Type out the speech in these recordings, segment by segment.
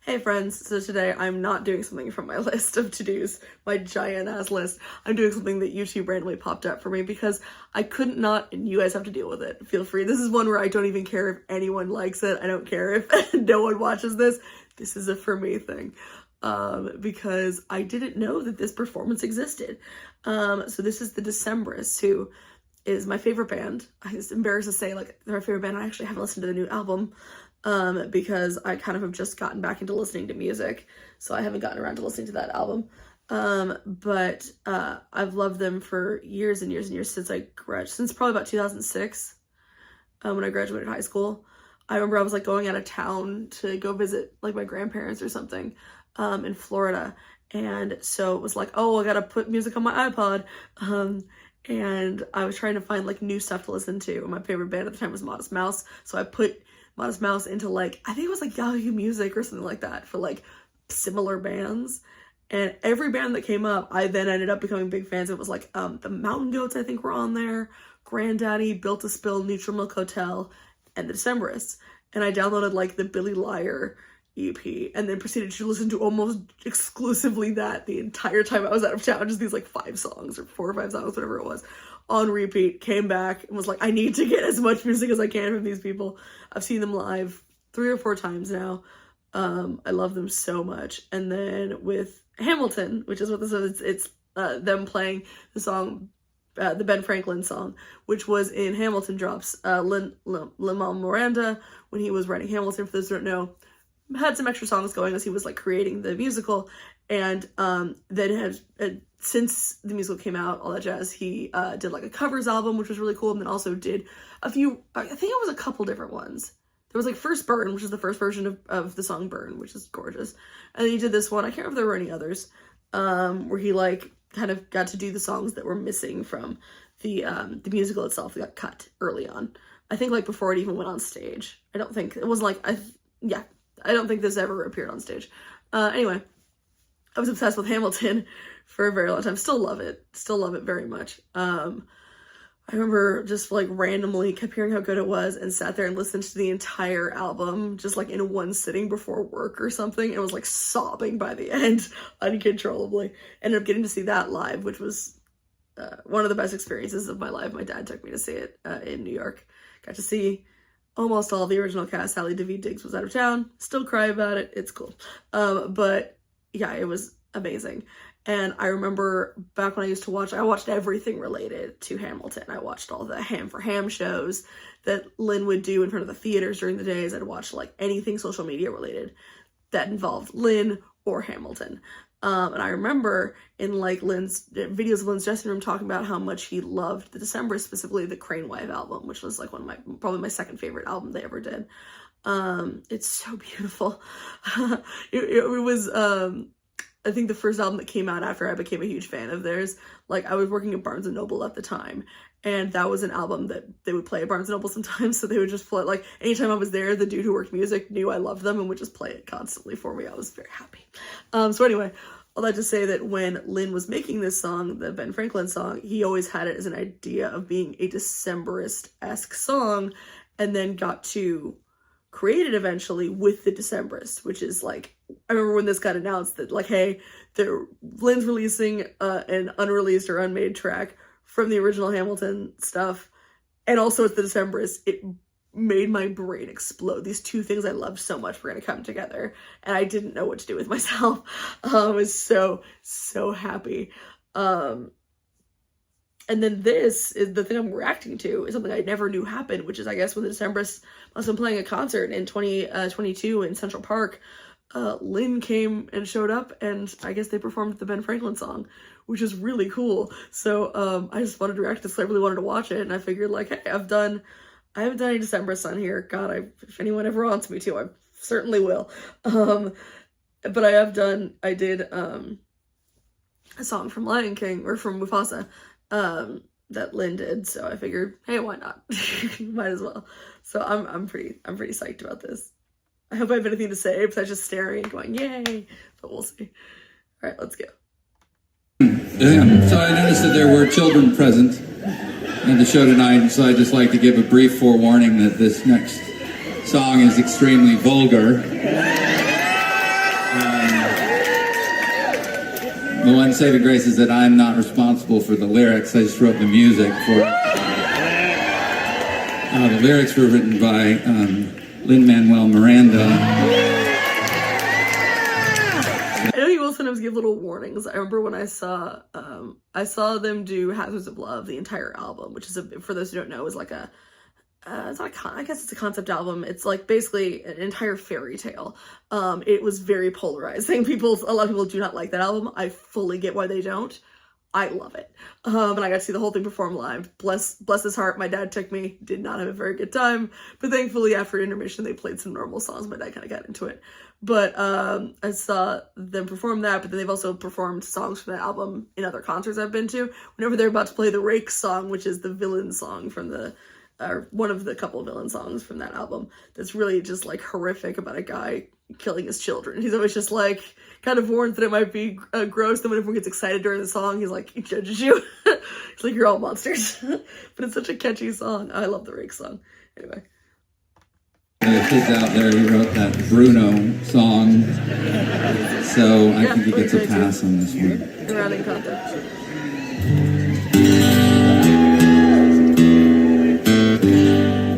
Hey friends, so today I'm not doing something from my list of to-dos, my giant ass list. I'm doing something that YouTube randomly popped up for me because I couldn't not, and you guys have to deal with it. Feel free. This is one where I don't even care if anyone likes it. I don't care if no one watches this. This is a for me thing. Because I didn't know that this performance existed. So this is the Decemberists, who is my favorite band. I'm just embarrassed to say, like, they're my favorite band. I actually haven't listened to the new album. Because I kind of have just gotten back into listening to music, so I haven't gotten around to listening to that album. But I've loved them for years and years and years since probably about 2006, when I graduated high school. I remember I was like going out of town to go visit like my grandparents or something, in Florida, and so it was like, oh, I gotta put music on my iPod, and I was trying to find like new stuff to listen to, and my favorite band at the time was Modest Mouse, so I put Modest Mouse into like, I think it was like Yahoo Music or something like that for like similar bands. And every band that came up, I then ended up becoming big fans. It was like the Mountain Goats, I think, were on there, Granddaddy, Built to Spill, Neutral Milk Hotel, and the Decemberists. And I downloaded like the Billy Liar EP and then proceeded to listen to almost exclusively that the entire time I was out of town. Just these like 5 songs or 4 or 5 songs, whatever it was, on repeat. Came back and was like, I need to get as much music as I can from these people. I've seen them live 3 or 4 times now. I love them so much. And then with Hamilton, which is what this is, it's them playing the song, the Ben Franklin song, which was in Hamilton Drops. Lin-Manuel Miranda, when he was writing Hamilton, for those who don't know, had some extra songs going as he was like creating the musical. And then since the musical came out, all that jazz, he did like a covers album, which was really cool, and then also did a few, I think it was a couple different ones. There was like First Burn, which is the first version of the song Burn, which is gorgeous. And then he did this one, I can't remember if there were any others, where he like kind of got to do the songs that were missing from the musical itself. That got cut early on. I think like before it even went on stage. I don't think, it was like, I don't think this ever appeared on stage. Anyway, I was obsessed with Hamilton for a very long time. Still love it very much. I remember just like randomly kept hearing how good it was and sat there and listened to the entire album just like in one sitting before work or something, and was like sobbing by the end uncontrollably. Ended up getting to see that live, which was one of the best experiences of my life. My dad took me to see it in New York. Got to see almost all the original cast. Hallie David Diggs was out of town. Still cry about it. It's cool. But yeah, it was amazing. And I remember back when I used to watch, I watched everything related to Hamilton. I watched all the Ham for Ham shows that Lin would do in front of the theaters during the days. I'd watch like anything social media related that involved Lin or Hamilton. And I remember in like Lin's videos of Lin's dressing room talking about how much he loved the Decemberists, specifically the Crane Wife album, which was like probably my second favorite album they ever did. It's so beautiful. It was, I think the first album that came out after I became a huge fan of theirs. Like, I was working at Barnes & Noble at the time, and that was an album that they would play at Barnes & Noble sometimes, so they would just play, like, anytime I was there, the dude who worked music knew I loved them and would just play it constantly for me. I was very happy. So anyway, all that to say that when Lin was making this song, the Ben Franklin song, he always had it as an idea of being a Decemberist-esque song, and then got to create it eventually with the Decemberists, which is like, I remember when this got announced that like, hey, Lin's releasing an unreleased or unmade track from the original Hamilton stuff, and also it's the Decemberists. It made my brain explode. These two things I loved so much were gonna come together, and I didn't know what to do with myself. I was so happy. And then this is the thing I'm reacting to, is something I never knew happened, which is, I guess, when the Decemberists must have been playing a concert in 2022 in Central Park, Lin came and showed up, and I guess they performed the Ben Franklin song, which is really cool. So I just wanted to react to this. I really wanted to watch it, and I figured, like, hey, I haven't done any Decemberists on here. God, if anyone ever wants me to, I certainly will. But I did a song from Lion King, or from Mufasa, that Lin did, so I figured, hey, why not? Might as well. So I'm pretty psyched about this. I hope I have anything to say besides just staring and going, yay, but we'll see. All right, let's go. So I noticed that there were children present in the show tonight, so I'd just like to give a brief forewarning that this next song is extremely vulgar. The one saving grace is that I'm not responsible for the lyrics. I just wrote the music for it. The lyrics were written by Lin-Manuel Miranda. I know you will sometimes give little warnings. I remember when I saw them do Hazards of Love, the entire album, which is, for those who don't know, is like a, it's not I guess it's a concept album. It's like basically an entire fairy tale. It was very polarizing. A lot of people do not like that album. I fully get why they don't. I love it. And I got to see the whole thing performed live. Bless his heart, my dad took me. Did not have a very good time. But thankfully, after intermission, they played some normal songs. My dad kind of got into it. But I saw them perform that, but then they've also performed songs from that album in other concerts I've been to. Whenever they're about to play the Rake song, which is the villain song from the, or one of the couple of villain songs from that album, that's really just like horrific about a guy killing his children. He's always just like, kind of warns that it might be gross. Then when everyone gets excited during the song, he's like, he judges you. He's like, you're all monsters. But it's such a catchy song. I love the Rake song. Anyway. The kids out there, he wrote that Bruno song. So I think he gets a pass on this one. Around in context.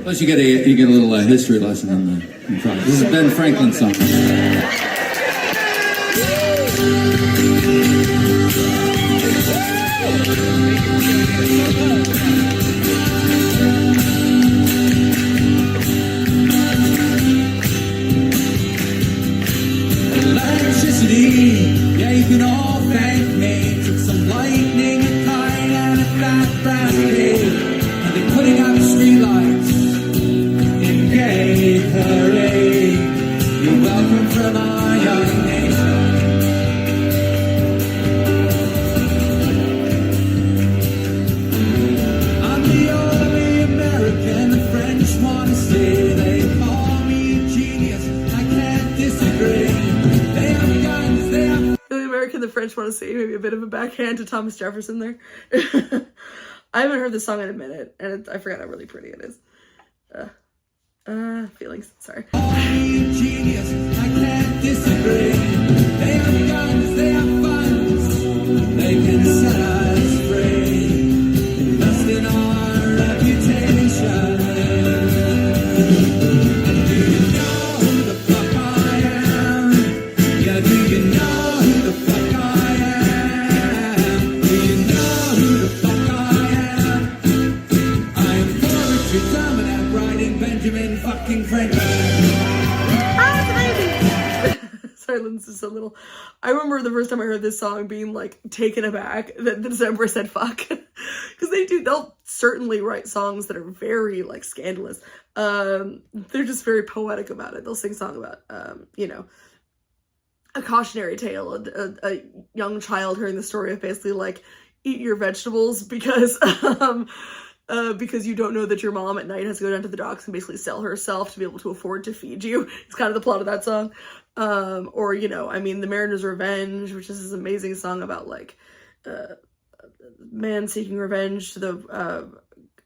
Plus you get a little history lesson in front. This is Ben Franklin's song. Yeah, you can all thank me. Took some lightning, a kite, and a fat brass cake. And they're putting out streetlights in gay parade. You're welcome from our young nation. I'm the only American the French want to say. They call me a genius, I can't disagree. The French want to say, maybe a bit of a backhand to Thomas Jefferson there. I haven't heard this song in a minute, and I forgot how really pretty it is. Feelings, sorry. Genius, I can't disagree. They have guns, they have funds, they can set us free. Invest in our reputation. And do you know who the fuck I am? Yeah, do you know who the fuck I am? Do you know who the fuck I am? I am poetry, Dominic, writing Benjamin fucking Franklin. Sorry, Lynn's just a little. I remember the first time I heard this song being like taken aback that the Decemberists said fuck. Because they'll certainly write songs that are very like scandalous. They're just very poetic about it. They'll sing a song about, a cautionary tale, a young child hearing the story of basically like, eat your vegetables because you don't know that your mom at night has to go down to the docks and basically sell herself to be able to afford to feed you. It's kind of the plot of that song. Or, The Mariner's Revenge, which is this amazing song about like a man seeking revenge to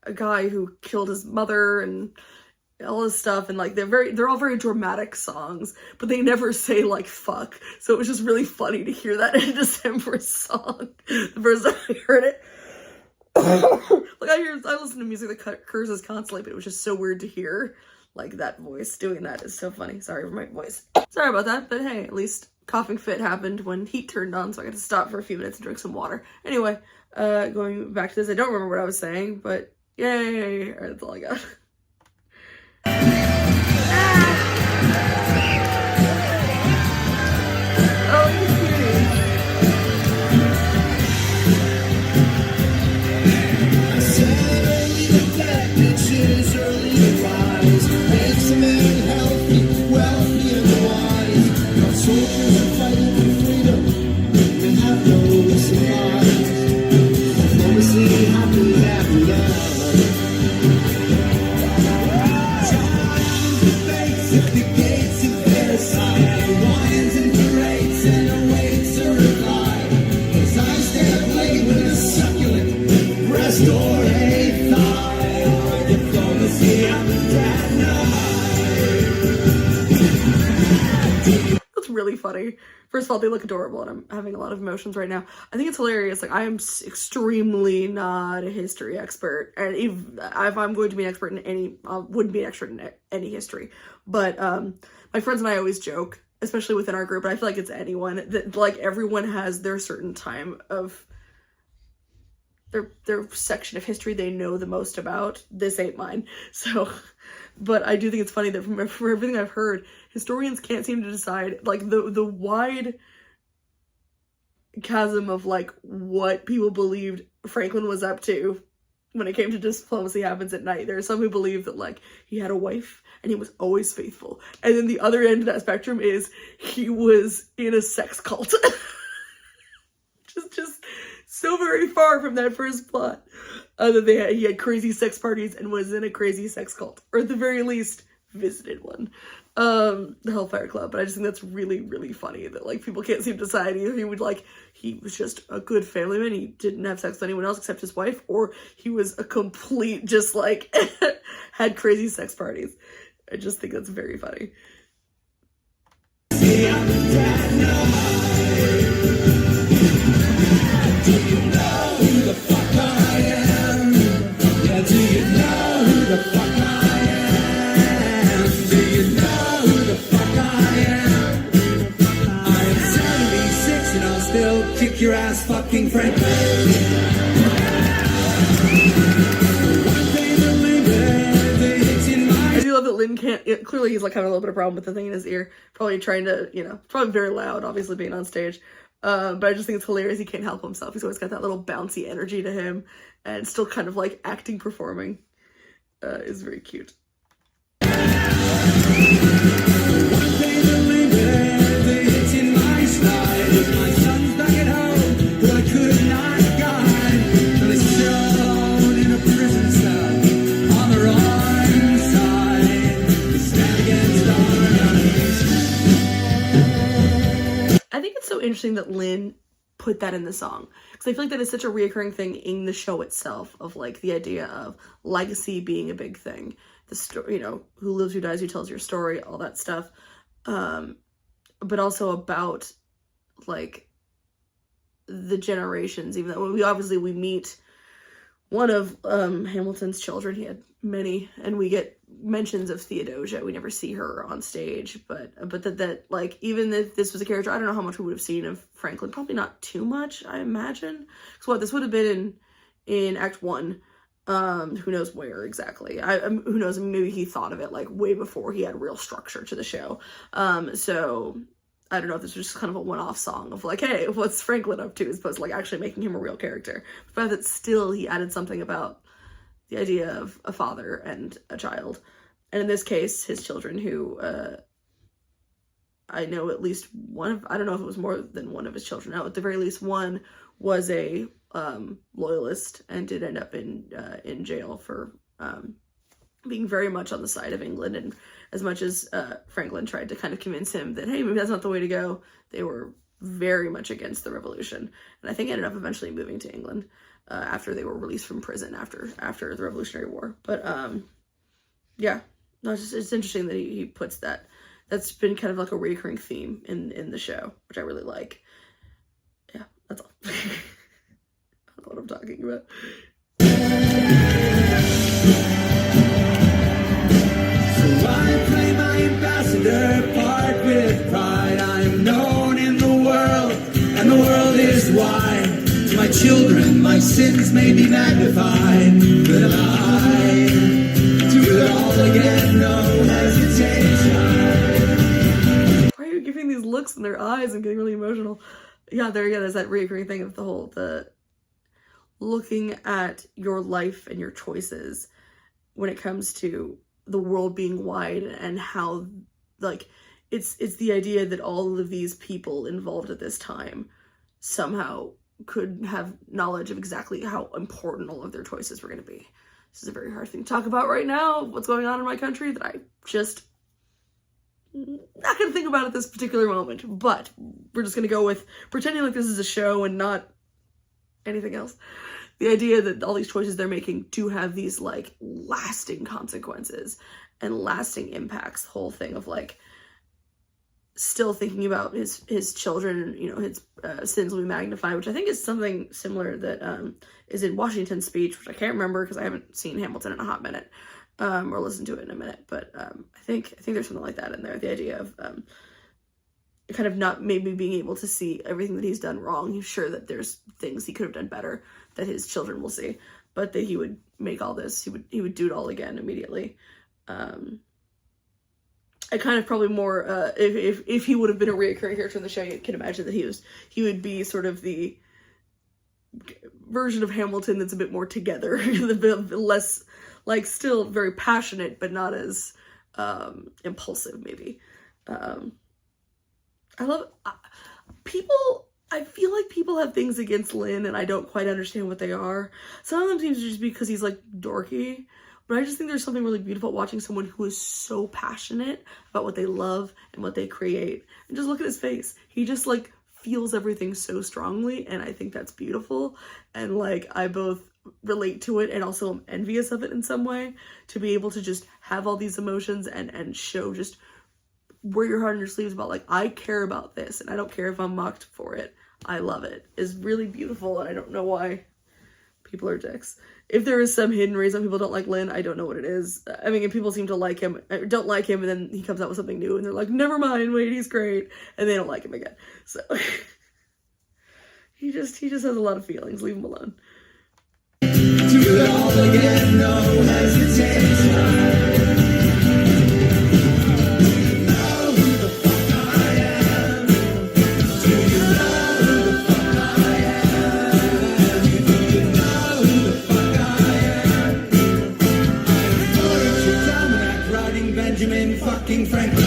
a guy who killed his mother and all this stuff, and like they're all very dramatic songs, but they never say like fuck. So it was just really funny to hear that in a December song the first time I heard it. Like I listen to music that curses constantly, but it was just so weird to hear like that voice doing that. Is so funny. Sorry for my voice. Sorry about that, but hey, at least coughing fit happened when heat turned on, so I got to stop for a few minutes and drink some water. Anyway, going back to this, I don't remember what I was saying, but yay! Alright, that's all I got. what's really funny, first of all, they look adorable, and I'm having a lot of emotions right now. I think it's hilarious. Like, I am extremely not a history expert, and if I'm going to be an expert in any, wouldn't be an expert in any history. But my friends and I always joke, especially within our group, and I feel like it's anyone, that like everyone has their certain time of their section of history they know the most about. This ain't mine. So, but I do think it's funny that from everything I've heard, historians can't seem to decide, like, the wide chasm of like what people believed Franklin was up to when it came to diplomacy happens at night. There are some who believe that like he had a wife and he was always faithful, and then the other end of that spectrum is he was in a sex cult. just so very far from that first plot. He had crazy sex parties and was in a crazy sex cult, or at the very least visited one, the Hellfire Club. But I just think that's really, really funny that like people can't seem to decide either he was just a good family man, he didn't have sex with anyone else except his wife, or he was a complete just like had crazy sex parties. I just think that's very funny. Do you know who the fuck I am? Yeah, do you know who the fuck I am? Do you know who the fuck I am? I am 76 and I'll still kick your ass, fucking Franklin. I do love that Lin can't, clearly he's like having a little bit of problem with the thing in his ear, probably trying to, probably very loud, obviously being on stage. But I just think it's hilarious. He can't help himself. He's always got that little bouncy energy to him, and still kind of like acting, performing. Is very cute. I think it's so interesting that Lin put that in the song, because I feel like that is such a reoccurring thing in the show itself, of like the idea of legacy being a big thing. The story, who lives, who dies, who tells your story, all that stuff. But also about like the generations, even though we meet one of Hamilton's children. He had many, and we get mentions of Theodosia. We never see her on stage, but that like, even if this was a character, I don't know how much we would have seen of Franklin. Probably not too much, I imagine. So this would have been in Act 1. Who knows where exactly? Who knows? Maybe he thought of it like way before he had real structure to the show. So I don't know if this was just kind of a one-off song of like, hey, what's Franklin up to, as opposed to like actually making him a real character. But that still, he added something about the idea of a father and a child. And in this case, his children, who I know at least one of, I don't know if it was more than one of his children. No, at the very least one was a loyalist and did end up in jail for being very much on the side of England. And as much as Franklin tried to kind of convince him that, hey, maybe that's not the way to go, they were very much against the revolution. And I think ended up eventually moving to England after they were released from prison after the Revolutionary War. But yeah, no, it's interesting that he puts that. That's been kind of like a recurring theme in the show, which I really like. Yeah, that's all. I don't know what I'm talking about. I play my ambassador part with pride. I am known in the world, and the world is wide. To my children, my sins may be magnified, but I do it all again, no hesitation. Why are you giving these looks in their eyes and getting really emotional? Yeah, there's that recurring thing of the looking at your life and your choices when it comes to the world being wide, and how like it's the idea that all of these people involved at this time somehow could have knowledge of exactly how important all of their choices were going to be. This is a very hard thing to talk about right now, what's going on in my country, that I just not going to think about at this particular moment. But we're just going to go with pretending like this is a show and not anything else. The idea that all these choices they're making do have these like lasting consequences and lasting impacts. The whole thing of like still thinking about his children, you know, his sins will be magnified, which I think is something similar that is in Washington's speech, which I can't remember because I haven't seen Hamilton in a hot minute, or listened to it in a minute, but I think there's something like that in there, the idea of kind of not maybe being able to see everything that he's done wrong. He's sure that there's things he could have done better that his children will see, but that he would make all this, he would do it all again immediately. I kind of probably more, if he would have been a reoccurring character in the show, you can imagine that he would be sort of the version of Hamilton that's a bit more together, a bit less, like, still very passionate, but not as impulsive, maybe. I feel like people have things against Lin, and I don't quite understand what they are. Some of them seems to just be because he's, like, dorky. But I just think there's something really beautiful watching someone who is so passionate about what they love and what they create. And just look at his face. He just, like, feels everything so strongly, and I think that's beautiful. And, like, I both relate to it and also am envious of it in some way, to be able to just have all these emotions and show just wear your heart on your sleeves about, like, I care about this, and I don't care if I'm mocked for it. I love it. It's really beautiful, and I don't know why people are dicks. If there is some hidden reason people don't like Lin, I don't know what it is. I mean, if people seem to like him, don't like him, and then he comes out with something new, and they're like, never mind, wait, he's great, and they don't like him again. So he just has a lot of feelings. Leave him alone. Do it all again, no hesitation. Fucking Franklin.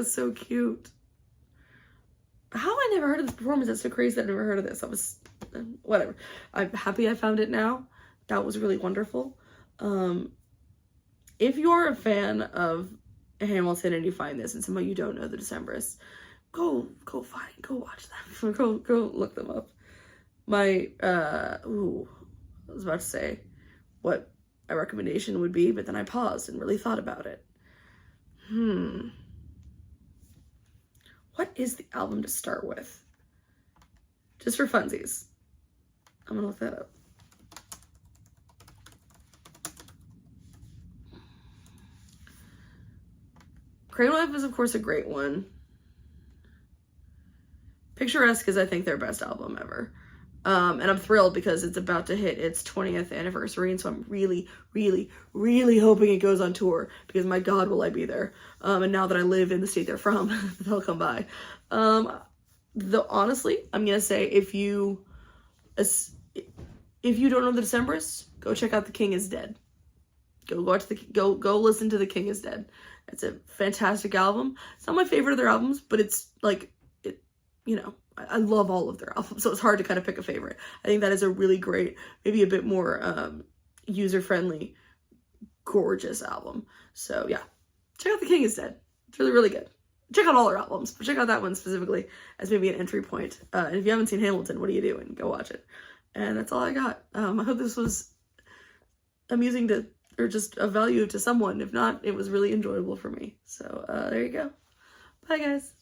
So cute. How I never heard of this performance? That's so crazy. I've never heard of this. I was whatever. I'm happy I found it now. That was really wonderful. If you're a fan of Hamilton and you find this and somehow you don't know the Decemberists, go watch them. go look them up. I was about to say what a recommendation would be, but then I paused and really thought about it. What is the album to start with? Just for funsies. I'm gonna look that up. Cradle is, of course, a great one. Picturesque is, I think, their best album ever. And I'm thrilled because it's about to hit its 20th anniversary, and so I'm really, really, really hoping it goes on tour, because my God, will I be there. And now that I live in the state they're from, they'll come by. Honestly, I'm gonna say if you don't know the Decemberists, go check out The King is Dead. Go listen to The King is Dead. It's a fantastic album. It's not my favorite of their albums, but it's like, I love all of their albums, so it's hard to kind of pick a favorite. I think that is a really great, maybe a bit more user-friendly, gorgeous album. So yeah, check out The King is Dead. It's really, really good. Check out all their albums, but check out that one specifically as maybe an entry point. And if you haven't seen Hamilton, what are you doing? Go watch it. And that's all I got. I hope this was amusing or just of value to someone. If not, it was really enjoyable for me. So there you go. Bye, guys.